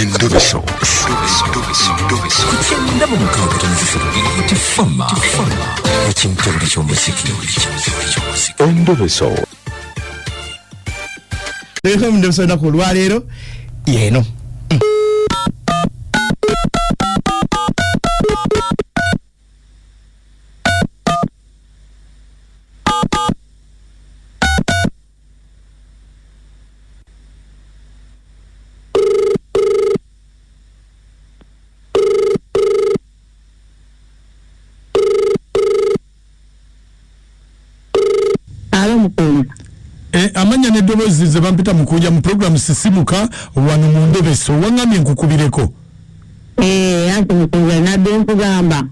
Endobeso. Kugenda mu mukaaga tifama ekintu buli ky'omuziki. Endobeso. Lero Endobeso na kulwa lero yeno. Amanya ne dobozi ze bampita mukuja mu program sisimuka wano mu Endobeso wangamye nkukubireko. Anti mukuja na benku gamba.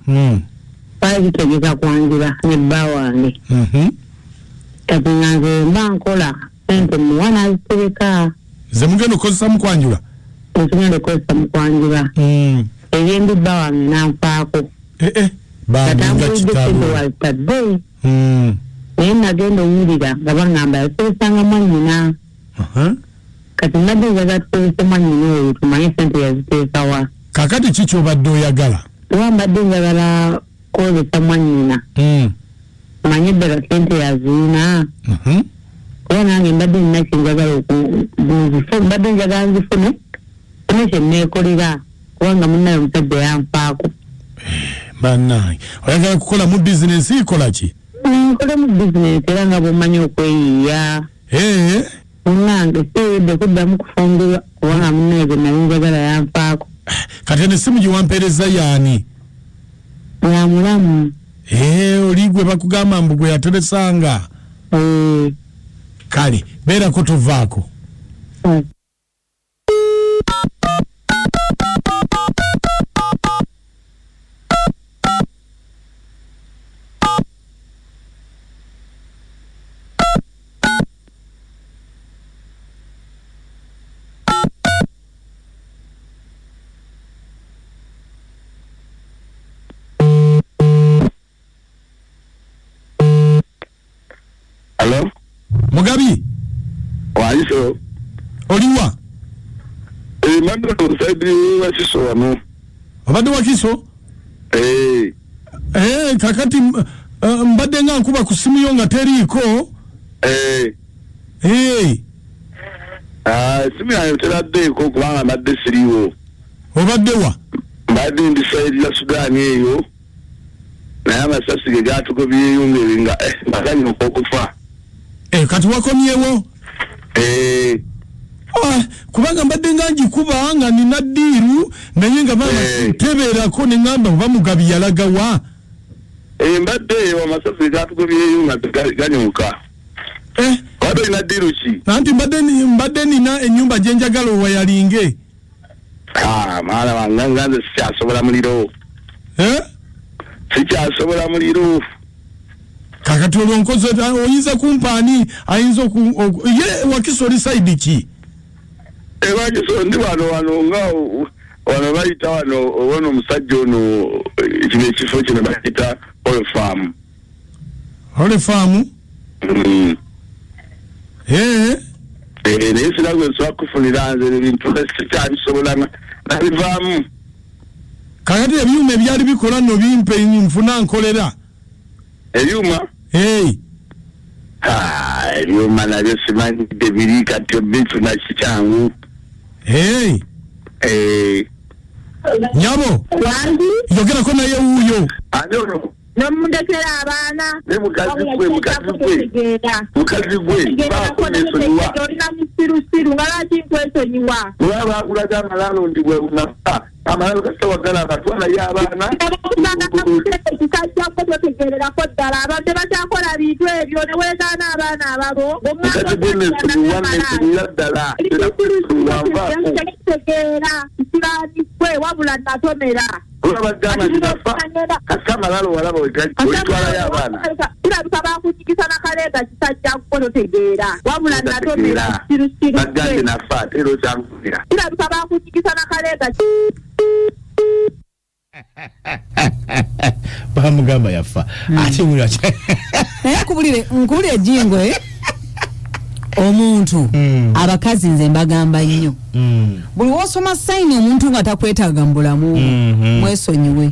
Pali tegeka kwanjira ne bawange. Kati nange bankola Ssente mwana azitereka. Ze mugendo kozesa mu kwanjula. Ntugende kozesa mu kwanjula. Eyendi bawange nanfaako. Bambi kitabu. Naye nagenda owulira nga bagamba yakozesanga mwanyina. Kati nabbe njagala tukozese mwanyina oyo tumanye Ssente yaziteeka wa. Kakati kiki obadde oyagala? Mbadde njagala kukozesa mwanyina. Manye ddala Ssente yazina. Kuba nange mbadde nina kyenjagala mbadde njagala nzifune ine kyenneekolera kubanga munnaye omusajja yanfaako. Bannange oyagala kukola mu bizinensi ikola ki? Nkole mu bizinensi era nga bw'omanyi okweyiiya. Munnange siwedde kuddamu kufumbirwa kubanga munnaye gwe nali njagala yanfaako. Kati n'essimu gye wampeereza yaani? Ya Mulamu. Oli gwe bakugamba mbu gwe yateresanga. Kale beerako tovaako. Hello? Mugabi? Waiso? Oliwa? Mando saidi wa Kiso wano. Obadde wa Kiso? Kakati mbadde nga nkuba ku simu yo nga teriiko. Simu yange teraddeeko kubanga mbadde siriiwo. Obadde wa? Mbadde ndi saidi ya Sudan eyo. Naye amasasi ge gatugobyeyo nga mbaganye okufa. Kati wakomyewo? Kubanga mbadde nga ngikuba nga nina ddiiru naye nga tebeerako ne ngamba oba Mugabi yalaga wa? Mbadde amasasi ge gatugobyeyo nga ganyuka. Wabadde olina ddiiru ki? Anti mbadde nina ennyumba gye njagala owayalinge. Mwana wange nga nze sikyasobola muliro. Sikyasobola muliro. Kakati olwo nkoze oyinza kumpaani ayinza ye Wakiso oli side ki? Wakiso ndi wano nga wano bayita wano omusajja ono kino ekifo kino bayita Ole Farm. Ole Farm? Naye siragwe nsobola kufunira nze ebintu sikyabisobola nabivaamu. Kakati ebyuma ebyali bikola no bimpe nfuna nkolera. Ebyuma? Ebyuma nabyo simanyidde biri kati obifuna kikyangu. Nyabo? Yogerako naye wuuyo. Nomundekera abaana ne mukazi gwe bakunesonyiwa olina musirusiru nga lwaki nkwesonyiwa olaba akulaga amalalo ndi bwe unafa amalalo kasitawagala akatwala ye abaana kisajjako totegererako ddala abadde bakyakola bintu ebyo ne weegaana abaana ababo mukazi gwe nesonyiwa ddala tegeera kisiraani gwe wabula natomera olabagamba ninafa kasita amalalo walaba wetwalayo abaana kirabika bakunyigisa nakaleega kisajja kukono tegeera wabula natomera sirusiru bagambye nafa ate era okyanfunira kirabika bakunyigisa nakaleega bamugamba yafa ate mulira kubulire nkubulire jingo omuntu abakazi nze mbagamba nnyo buli wosoma sayini omuntu nga takwetaaga mu bulamu mwesonyiwe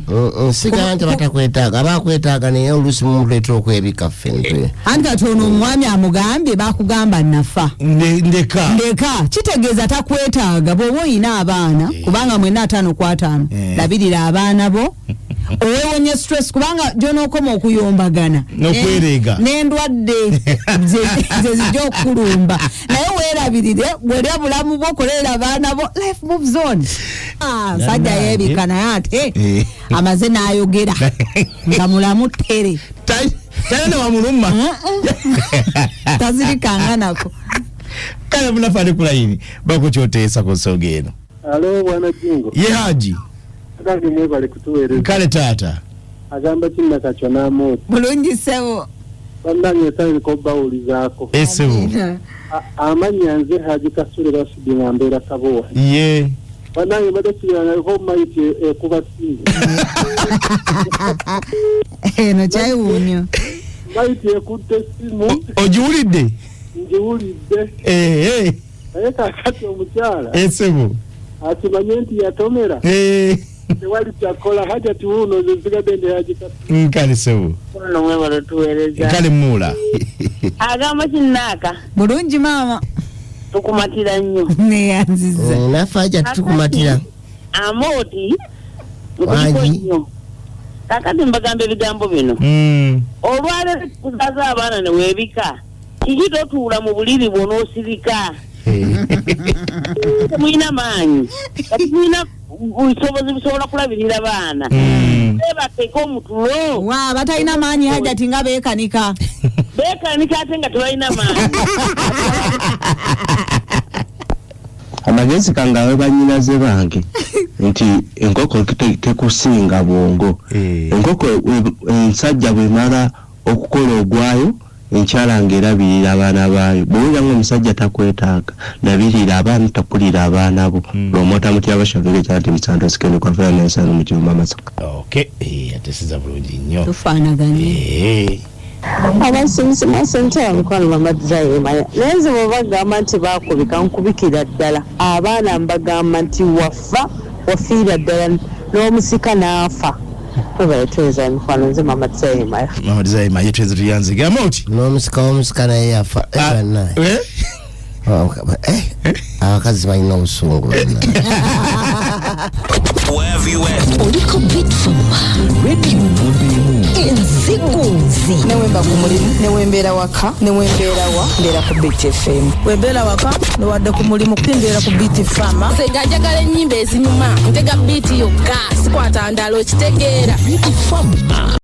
sigala nti batakwetaaga abakwetaaga naye oluusi mumuleetera okwebika ffente anti kati ono omwami amugambye bakugamba nafa ndeka kitegeeza takwetaaga bw'oba oyina abaana kubanga mwenna 5-5 labirira abaana bo owewonye stress kubanga gy'onookoma okuyombagana n'okwerega n'endwadde ze zijja okukulumba naye weerabirire bw'olya bulamu bwo okolera abaana bo life moves on nsajja yeebika naye ate amaze n'ayogera nga mulamu tere talina wamuluma tazirikanganako kale munafane kulayini bakukyoteesa ku nsonga eno alo bwana Jingo ye haji kandi mwebale kutuweereza kale taata agamba kinna kakyo n'amooti bulungi ssebo bannange nsabire ko bawulizaako essebo amannya nze Haji Kasule Rashidi nga mbeera Kabowa ye bannange mbadde kirangaliko mayiti ekuba singa eno kyayiwuunyo mayiti ekutte essimu ogiwulidde ngiwulidde naye kakati omukyala essebo akimanye nti yatomera tewali kyakola hajati wuuno nze nsigadde ndi Haji Kasule nkale ssebo ono mwebale tuweereza kale muula agamba kinnaaka bulungi maama tukumatira nnyo neyanziza naffe aja tukumatira amooti mukuliko nnyo kakati mbagamba ebigambo bino olwaleero kuzaza abaana ne weebika kiki totuula mu buliri bw'onoosirika temulina maanyi kati tulina busobozi busobola kulabirira baana bebateeka omutulo wa batalina maanyi hajati nga beekanika ate nga tebalina maanyi amagezi kangawe banyinaze bange nti enkoko tekusinga bwongo enkoko ensajja bwemala okukola ogwayo enkyala ng'erabirira abaana baayo bw'owulira ng'omusajja takwetaaga labirira abaana takulira abaana bo lw'omwota mutya bashavire kyati bisanto sikene kwavera n'ensano mu kiruma amasaka atesiza bulungi nnyo tufaanaganye abasomesa Ssente amukwano bamadzayo maya naye nze bwebagamba nti baakubika nkubikira ddala abaana mbagamba nti wafiira ddala n'omusika n'afa webaletweza emikwano nze mamadzayo maya tweze tuyanzige amoti n'omusika naye yafa abakazi balina obusungu oliko bitfama radio number 1 enziguzi newemba ku mulimu newembeera waka newembeera wa mbeera ku Beat FM wembeera waka newadde ku mulimu mbeera ku Beat FM senga njagala ennyimba ezinyuma ntega beat yokka sikwata ndalo kitegeera bitfama